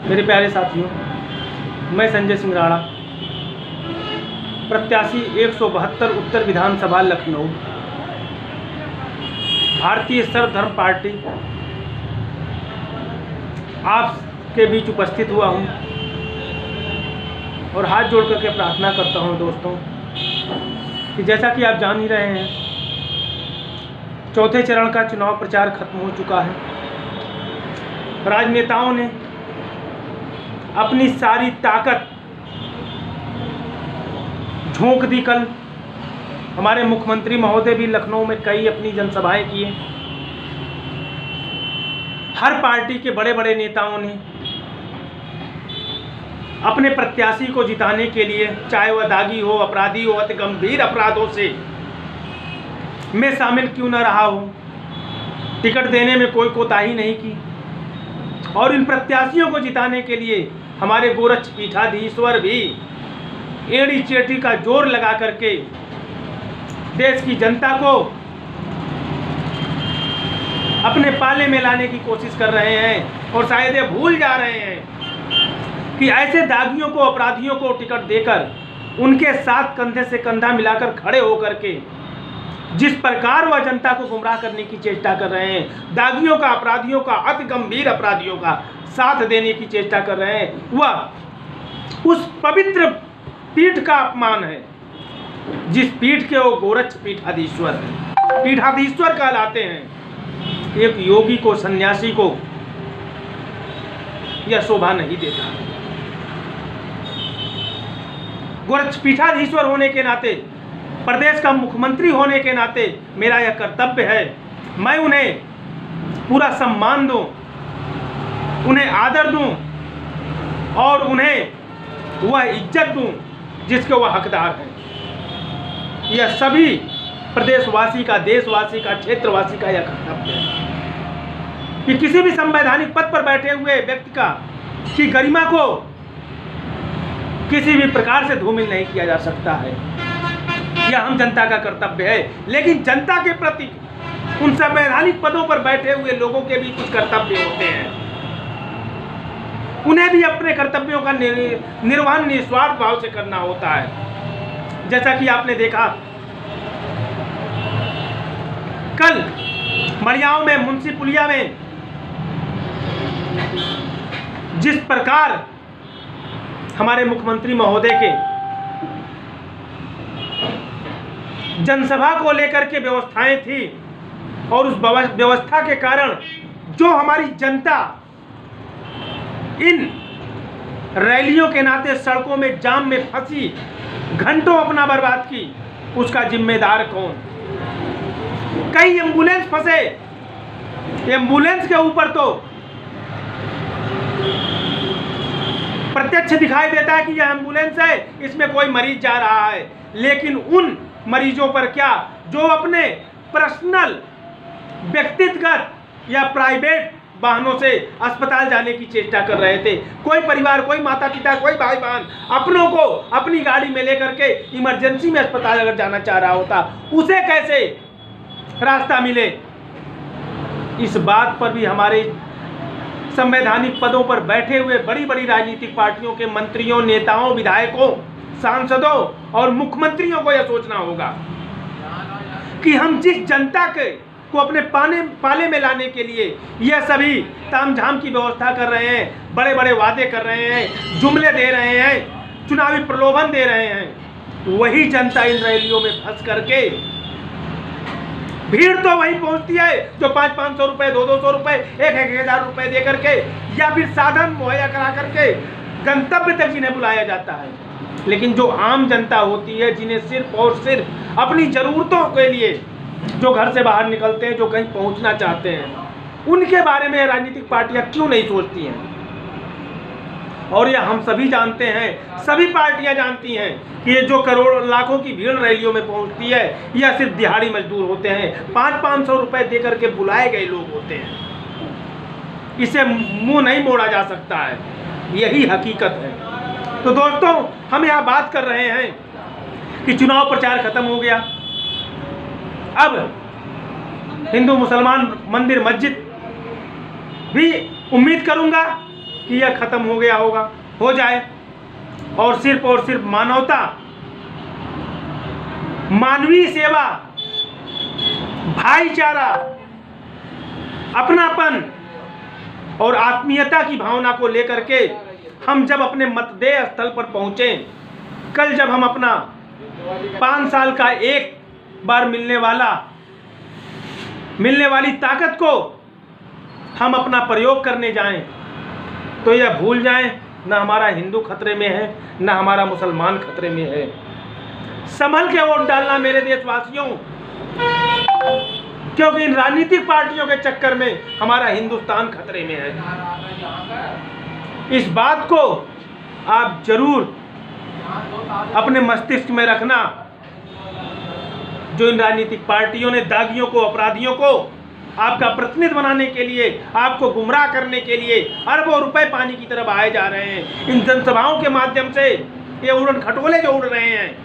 मेरे प्यारे साथियों, मैं संजय सिंह राणा, प्रत्याशी 172 उत्तर विधानसभा लखनऊ, भारतीय सर्वधर्म पार्टी आपके बीच उपस्थित हुआ हूं और हाथ जोड़ करके प्रार्थना करता हूं दोस्तों कि जैसा कि आप जान ही रहे हैं, चौथे चरण का चुनाव प्रचार खत्म हो चुका है। राजनेताओं ने अपनी सारी ताकत झोंक दी। कल हमारे मुख्यमंत्री महोदय भी लखनऊ में कई अपनी जनसभाएं किए। हर पार्टी के बड़े बड़े नेताओं ने अपने प्रत्याशी को जिताने के लिए, चाहे वह दागी हो, अपराधी हो, अति गंभीर अपराधों से में शामिल क्यों न रहा हो, टिकट देने में कोई कोताही नहीं की। और इन प्रत्याशियों को जिताने के लिए हमारे गोरक्ष पीठाधीश्वर भी एड़ी चेटी का जोर लगा करके देश की जनता को अपने पाले में लाने की कोशिश कर रहे हैं और शायद ये भूल जा रहे हैं कि ऐसे दागियों को, अपराधियों को टिकट देकर उनके साथ कंधे से कंधा मिलाकर खड़े होकर के जिस प्रकार वह जनता को गुमराह करने की चेष्टा कर रहे हैं, दागियों का, अपराधियों का, अति गंभीर अपराधियों का साथ देने की चेष्टा कर रहे हैं, वह उस पवित्र पीठ का अपमान है जिस पीठ के वो गोरक्ष पीठाधीश्वर हैं, पीठाधीश्वर कहलाते हैं। एक योगी को, सन्यासी को यह शोभा नहीं देता। गोरक्ष पीठाधीश्वर होने के नाते, प्रदेश का मुख्यमंत्री होने के नाते मेरा यह कर्तव्य है, मैं उन्हें पूरा सम्मान दूं, उन्हें आदर दूं और उन्हें वह इज्जत दूं जिसके वह हकदार हैं। यह सभी प्रदेशवासी का, देशवासी का, क्षेत्रवासी का यह कर्तव्य है कि किसी भी संवैधानिक पद पर बैठे हुए व्यक्ति की गरिमा को किसी भी प्रकार से धूमिल नहीं किया जा सकता है। यह हम जनता का कर्तव्य है। लेकिन जनता के प्रति उन संवैधानिक पदों पर बैठे हुए लोगों के भी कुछ कर्तव्य होते हैं। उन्हें भी अपने कर्तव्यों का निर्वहन निस्वार्थ भाव से करना होता है। जैसा कि आपने देखा कल मड़ियाओं में, मुंशी पुलिया में जिस प्रकार हमारे मुख्यमंत्री महोदय के जनसभा को लेकर के व्यवस्थाएं थी और उस व्यवस्था के कारण जो हमारी जनता इन रैलियों के नाते सड़कों में जाम में फंसी, घंटों अपना बर्बाद की, उसका जिम्मेदार कौन? कई एम्बुलेंस फंसे, एम्बुलेंस के ऊपर तो प्रत्यक्ष दिखाई देता है कि यह एम्बुलेंस है, इसमें कोई मरीज जा रहा है, लेकिन उन मरीजों पर क्या जो अपने पर्सनल, व्यक्तिगत या प्राइवेट वाहनों से अस्पताल जाने की चेष्टा कर रहे थे। कोई परिवार, कोई माता पिता, कोई भाई बहन अपनों को अपनी गाड़ी में लेकर के इमरजेंसी में अस्पताल अगर जाना चाह रहा होता, उसे कैसे रास्ता मिले? इस बात पर भी हमारे संवैधानिक पदों पर बैठे हुए बड़ी बड़ी राजनीतिक पार्टियों के मंत्रियों, नेताओं, विधायकों, सांसदों और मुख्यमंत्रियों को यह सोचना होगा कि हम जिस जनता को अपने पाले में लाने के लिए यह सभी तामझाम की व्यवस्था कर रहे हैं, बड़े बड़े वादे कर रहे हैं, जुमले दे रहे हैं, चुनावी प्रलोभन दे रहे हैं, वही जनता इन रैलियों में फंस करके, भीड़ तो वही पहुंचती है जो 500-500 रुपए, 200-200 रुपए, 1,000 रुपए दे करके या फिर साधन मुहैया करा करके गंतव्य तक जिन्हें बुलाया जाता है। लेकिन जो आम जनता होती है, जिन्हें सिर्फ और सिर्फ अपनी जरूरतों के लिए जो घर से बाहर निकलते हैं, जो कहीं पहुंचना चाहते हैं, उनके बारे में राजनीतिक पार्टियां क्यों नहीं सोचती हैं? और यह हम सभी जानते हैं, सभी पार्टियां जानती हैं कि ये जो करोड़ लाखों की भीड़ रैलियों में पहुंचती है, यह सिर्फ दिहाड़ी मजदूर होते हैं, 500-500 रुपए दे करके बुलाए गए लोग होते हैं। इसे मुंह नहीं मोड़ा जा सकता है, यही हकीकत है। तो दोस्तों, हम यहाँ बात कर रहे हैं कि चुनाव प्रचार खत्म हो गया, अब हिंदू मुसलमान मंदिर मस्जिद भी उम्मीद करूंगा कि यह खत्म हो गया होगा, हो जाए और सिर्फ मानवता, मानवीय सेवा, भाईचारा, अपनापन और आत्मीयता की भावना को लेकर के हम जब अपने मतदेय स्थल पर पहुंचे, कल जब हम अपना 5 साल का एक बार मिलने वाली ताकत को हम अपना प्रयोग करने जाएं, तो यह भूल जाएं ना हमारा हिंदू खतरे में है, ना हमारा मुसलमान खतरे में है। संभल के वोट डालना मेरे देशवासियों, क्योंकि इन राजनीतिक पार्टियों के चक्कर में हमारा हिंदुस्तान खतरे में है। इस बात को आप जरूर अपने मस्तिष्क में रखना। जो इन राजनीतिक पार्टियों ने दागियों को, अपराधियों को आपका प्रतिनिधि बनाने के लिए, आपको गुमराह करने के लिए अरबों रुपए पानी की तरफ आए जा रहे हैं। इन जनसभाओं के माध्यम से ये उड़न खटोले जो उड़ रहे हैं,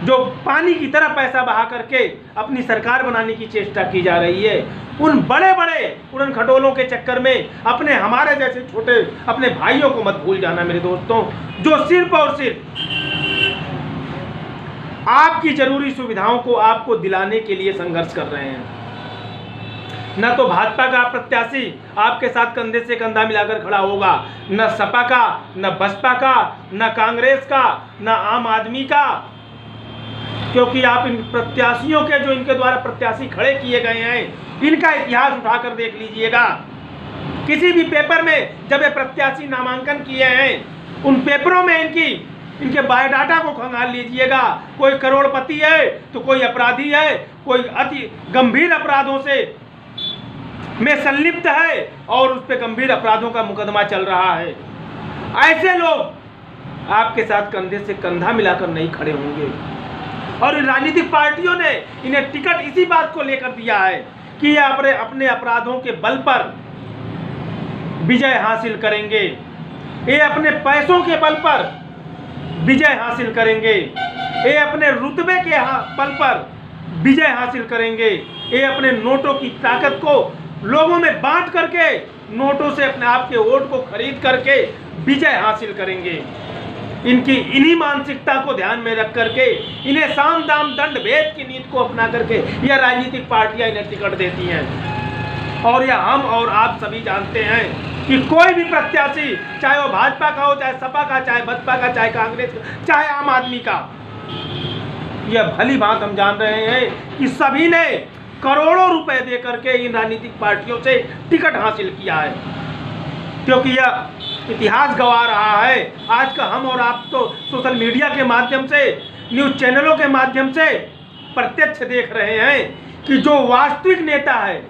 जो पानी की तरह पैसा बहा करके अपनी सरकार बनाने की चेष्टा की जा रही है, उन बड़े बड़े उड़न खटोलों के चक्कर में अपने हमारे जैसे छोटे अपने भाइयों को मत भूल जाना मेरे दोस्तों, जो सिर्फ और सिर्फ आपकी जरूरी सुविधाओं को आपको दिलाने के लिए संघर्ष कर रहे हैं। न तो भाजपा का प्रत्याशी आपके साथ कंधे से कंधा मिलाकर खड़ा होगा, न सपा का, न बसपा का, न कांग्रेस का, न आम आदमी का, क्योंकि आप इन प्रत्याशियों के, जो इनके द्वारा प्रत्याशी खड़े किए गए हैं, इनका इतिहास उठाकर देख लीजिएगा। किसी भी पेपर में जब ये प्रत्याशी नामांकन किए हैं, उन पेपरों में इनके बायोडाटा को खंगाल लीजिएगा। कोई करोड़पति है तो कोई अपराधी है, कोई अति गंभीर अपराधों से में संलिप्त है और उस पर गंभीर अपराधों का मुकदमा चल रहा है। ऐसे लोग आपके साथ कंधे से कंधा मिलाकर नहीं खड़े होंगे। और राजनीतिक पार्टियों ने इन्हें टिकट इसी बात को लेकर दिया है कि ये अपने अपराधों के बल पर विजय हासिल करेंगे, ये अपने पैसों के बल पर विजय हासिल करेंगे, ये अपने रुतबे के बल पर विजय हासिल करेंगे, ये अपने नोटों की ताकत को लोगों में बांट करके, नोटों से अपने आप के वोट को खरीद करके विजय हासिल करेंगे। इनकी इन्हीं मानसिकता को ध्यान में रख करके, इन्हें साम दाम दंड भेद की नीति को अपना करके यह राजनीतिक पार्टियां इन्हें टिकट देती हैं। और यह हम और आप सभी जानते हैं कि कोई भी प्रत्याशी, चाहे वो भाजपा का हो, चाहे सपा का, चाहे बसपा का, चाहे कांग्रेस का, चाहे आम आदमी का, यह भली बात हम जान रहे हैं कि सभी ने करोड़ों रुपए दे करके इन राजनीतिक पार्टियों से टिकट हासिल किया है। क्योंकि यह इतिहास गवा रहा है। आज का हम और आप तो सोशल मीडिया के माध्यम से, न्यूज़ चैनलों के माध्यम से प्रत्यक्ष देख रहे हैं कि जो वास्तविक नेता है,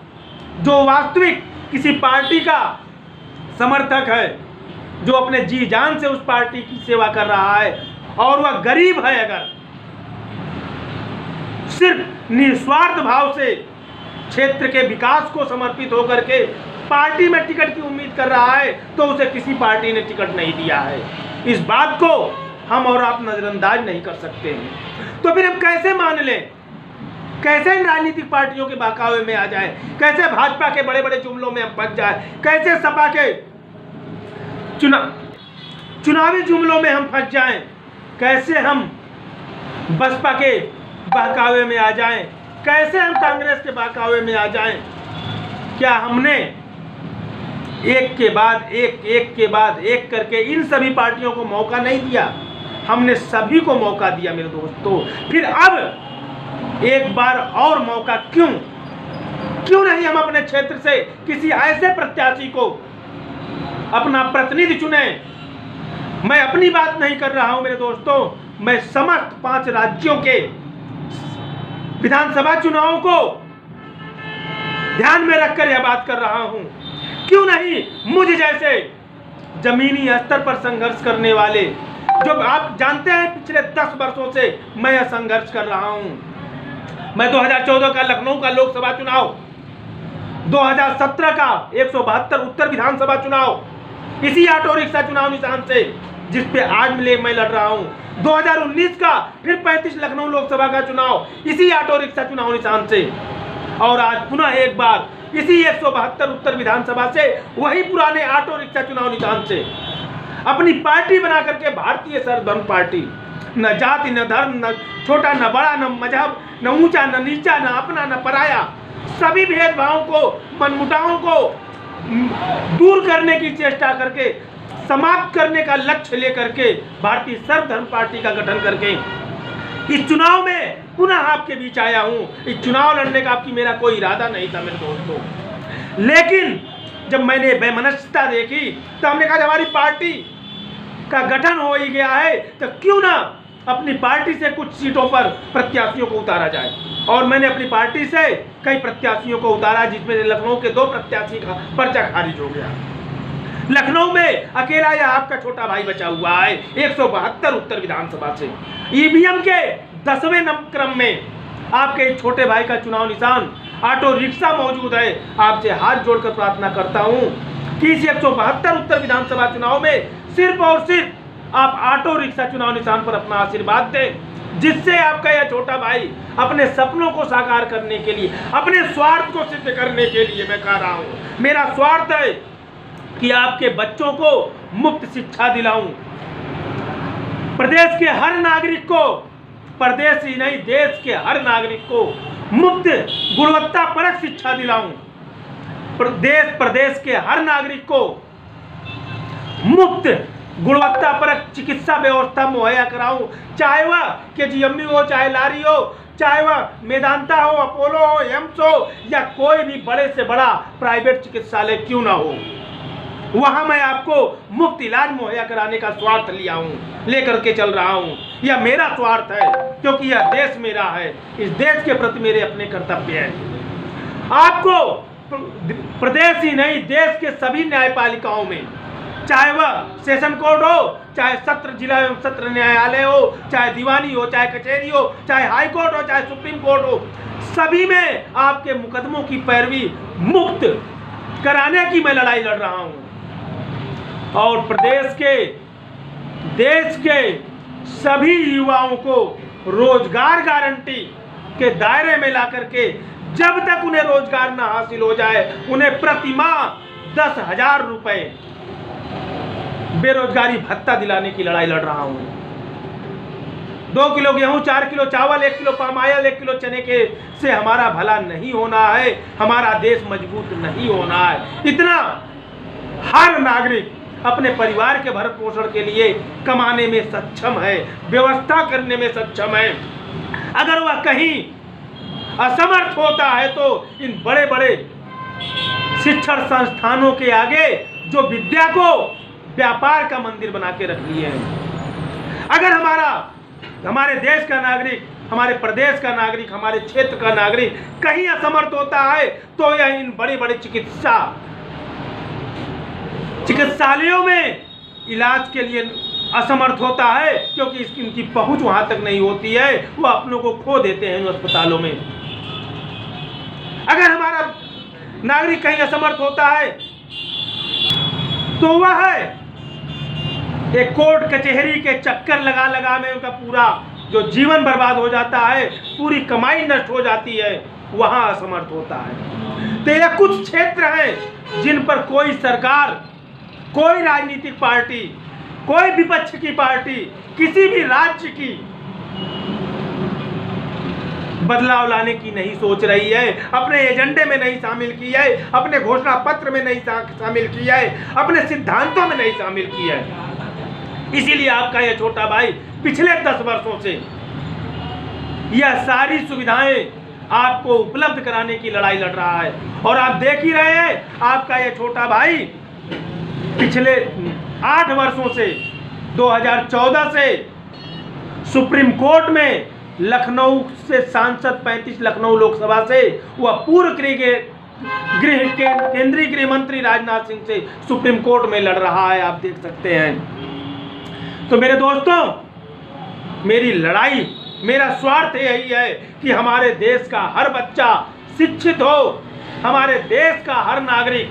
जो वास्तविक किसी पार्टी का समर्थक है, जो अपने जी जान से उस पार्टी की सेवा कर रहा है, और वह गरीब है, अगर सिर्फ निस्वार्थ भाव से क्षेत्र के विकास को समर्पित होकर के पार्टी में टिकट की उम्मीद कर रहा है, तो उसे किसी पार्टी ने टिकट नहीं दिया है। इस बात को हम और आप नजरअंदाज नहीं कर सकते हैं। तो फिर हम कैसे मान लें, कैसे इन राजनीतिक पार्टियों के बहकावे में आ जाए, कैसे भाजपा के बड़े बड़े जुमलों में हम फंस जाए, कैसे सपा के चुनावी जुमलों में हम फंस जाएं, कैसे हम बसपा के बहकावे में आ जाएं, कैसे हम कांग्रेस के बहकावे में आ जाएं। क्या हमने एक के बाद एक करके इन सभी पार्टियों को मौका नहीं दिया? हमने सभी को मौका दिया मेरे दोस्तों। फिर अब एक बार और मौका क्यों नहीं हम अपने क्षेत्र से किसी ऐसे प्रत्याशी को अपना प्रतिनिधि चुने। मैं अपनी बात नहीं कर रहा हूं मेरे दोस्तों, मैं समस्त 5 राज्यों के विधानसभा चुनावों को ध्यान में रखकर यह बात कर रहा हूं। क्यों नहीं मुझ जैसे जमीनी स्तर पर संघर्ष करने वाले, जो आप जानते हैं पिछले 10 वर्षों से मैं यह संघर्ष कर रहा हूं। मैं 2014 का लखनऊ का लोकसभा चुनाव, 2017 का 172 उत्तर विधानसभा चुनाव, इसी ऑटो रिक्शा चुनाव निशान से जिस पे आज मैं लड़ रहा हूं, 2019 का फिर 35 लखनऊ लोकसभा का चुनाव, इसी ऑटो रिक्शा चुनाव निशान से और आज पुनः एक बार इसी 172 उत्तर विधानसभा से वही पुराने ऑटो रिक्शा चुनाव निशान से अपनी पार्टी बना करके भारतीय सर्वधर्म पार्टी, न जाति न धर्म, न छोटा न बड़ा, न मजहब, न ऊंचा न नीचा, न अपना न पराया, सभी भेदभावों को, मनमुटावों को दूर करने की चेष्टा करके, समाप्त करने का लक्ष्य लेकर के भारतीय सर्वधर्म पार्टी का गठन करके इस चुनाव में पुनः आपके बीच आया हूं। इस चुनाव लड़ने का आपकी मेरा कोई इरादा नहीं था मेरे दोस्तों, लेकिन जब मैंने बेमनस्यता देखी तो हमने कहा हमारी पार्टी का गठन हो ही गया है तो क्यों ना अपनी पार्टी से कुछ सीटों पर प्रत्याशियों को उतारा जाए। और मैंने अपनी पार्टी से कई प्रत्याशियों को उतारा, जिसमें लखनऊ के 2 प्रत्याशी का पर्चा खारिज हो गया। लखनऊ में अकेला यह आपका छोटा भाई बचा हुआ है 172 उत्तर विधानसभा से। ईवीएम के 10वें क्रम में आपके छोटे भाई का चुनाव निशान ऑटो रिक्शा मौजूद है। आपसे हाथ जोड़कर प्रार्थना करता हूं कि इस 172 उत्तर विधानसभा चुनाव में सिर्फ और सिर्फ आप ऑटो रिक्शा चुनाव निशान पर अपना आशीर्वाद दें, जिससे आपका यह छोटा भाई अपने सपनों को साकार करने के लिए, अपने स्वार्थ को सिद्ध करने के लिए, मैं कह रहा हूं मेरा स्वार्थ है कि आपके बच्चों को मुफ्त शिक्षा दिलाऊं, प्रदेश के हर नागरिक को, प्रदेश ही नहीं देश के हर नागरिक को मुफ्त गुणवत्ता परक शिक्षा दिलाऊं, प्रदेश के हर नागरिक को मुफ्त गुणवत्ता परक चिकित्सा व्यवस्था मुहैया कराऊं, चाहे वह केजीएमयू हो, चाहे लारी हो, चाहे वह मेदांता हो, अपोलो हो, एम्स हो, या कोई भी बड़े से बड़ा प्राइवेट चिकित्सालय क्यों ना हो, वहां मैं आपको मुफ्त इलाज मुहैया कराने का स्वार्थ लेकर के चल रहा हूं। यह मेरा स्वार्थ है क्योंकि यह देश मेरा है, इस देश के प्रति मेरे अपने कर्तव्य हैं। आपको प्रदेश ही नहीं देश के सभी न्यायपालिकाओं में, चाहे वह सेशन कोर्ट हो, चाहे सत्र जिला एवं सत्र न्यायालय हो, चाहे दीवानी हो, चाहे कचहरी हो, चाहे हाई कोर्ट हो, चाहे सुप्रीम कोर्ट हो, सभी में आपके मुकदमों की पैरवी मुक्त कराने की मैं लड़ाई लड़ रहा हूं। और प्रदेश के, देश के सभी युवाओं को रोजगार गारंटी के दायरे में ला करके जब तक उन्हें रोजगार न हासिल हो जाए, उन्हें प्रति माह 10,000 रुपए बेरोजगारी भत्ता दिलाने की लड़ाई लड़ रहा हूं। 2 किलो गेहूं, 4 किलो चावल, 1 किलो पाम ऑयल, 1 किलो चने के से हमारा भला नहीं होना है, हमारा देश मजबूत नहीं होना है। इतना हर नागरिक अपने परिवार के भरण पोषण के लिए कमाने में सक्षम है, व्यवस्था करने में सक्षम है। अगर वह कहीं असमर्थ होता है तो इन बड़े बड़े शिक्षण संस्थानों के आगे जो विद्या को व्यापार का मंदिर बना के रख लिए हैं, अगर हमारे देश का नागरिक, हमारे प्रदेश का नागरिक, हमारे क्षेत्र का नागरिक कहीं असमर्थ होता है तो यह इन बड़े बड़े चिकित्सालयों में इलाज के लिए असमर्थ होता है, क्योंकि इनकी पहुंच वहां तक नहीं होती है, वो अपनों को खो देते हैं इन अस्पतालों में। अगर हमारा नागरिक कहीं असमर्थ होता है तो वह एक कोर्ट कचहरी के चक्कर लगा में उनका पूरा जो जीवन बर्बाद हो जाता है, पूरी कमाई नष्ट हो जाती है, वहां असमर्थ होता है। तो यह कुछ क्षेत्र हैं जिन पर कोई सरकार, कोई राजनीतिक पार्टी, कोई विपक्ष की पार्टी, किसी भी राज्य की बदलाव लाने की नहीं सोच रही है, अपने एजेंडे में नहीं शामिल की है, अपने घोषणा पत्र में नहीं शामिल किया है, अपने सिद्धांतों में नहीं शामिल किया है। इसीलिए आपका यह छोटा भाई पिछले 10 वर्षों से यह सारी सुविधाएं आपको उपलब्ध कराने की लड़ाई लड़ रहा है। और आप देख ही रहे हैं, आपका यह छोटा भाई पिछले 8 वर्षों से 2014 से सुप्रीम कोर्ट में लखनऊ से सांसद 35 लखनऊ लोकसभा से वह पूर्व केंद्रीय गृह मंत्री राजनाथ सिंह से सुप्रीम कोर्ट में लड़ रहा है, आप देख सकते हैं। तो मेरे दोस्तों, मेरी लड़ाई, मेरा स्वार्थ यही है कि हमारे देश का हर बच्चा शिक्षित हो, हमारे देश का हर नागरिक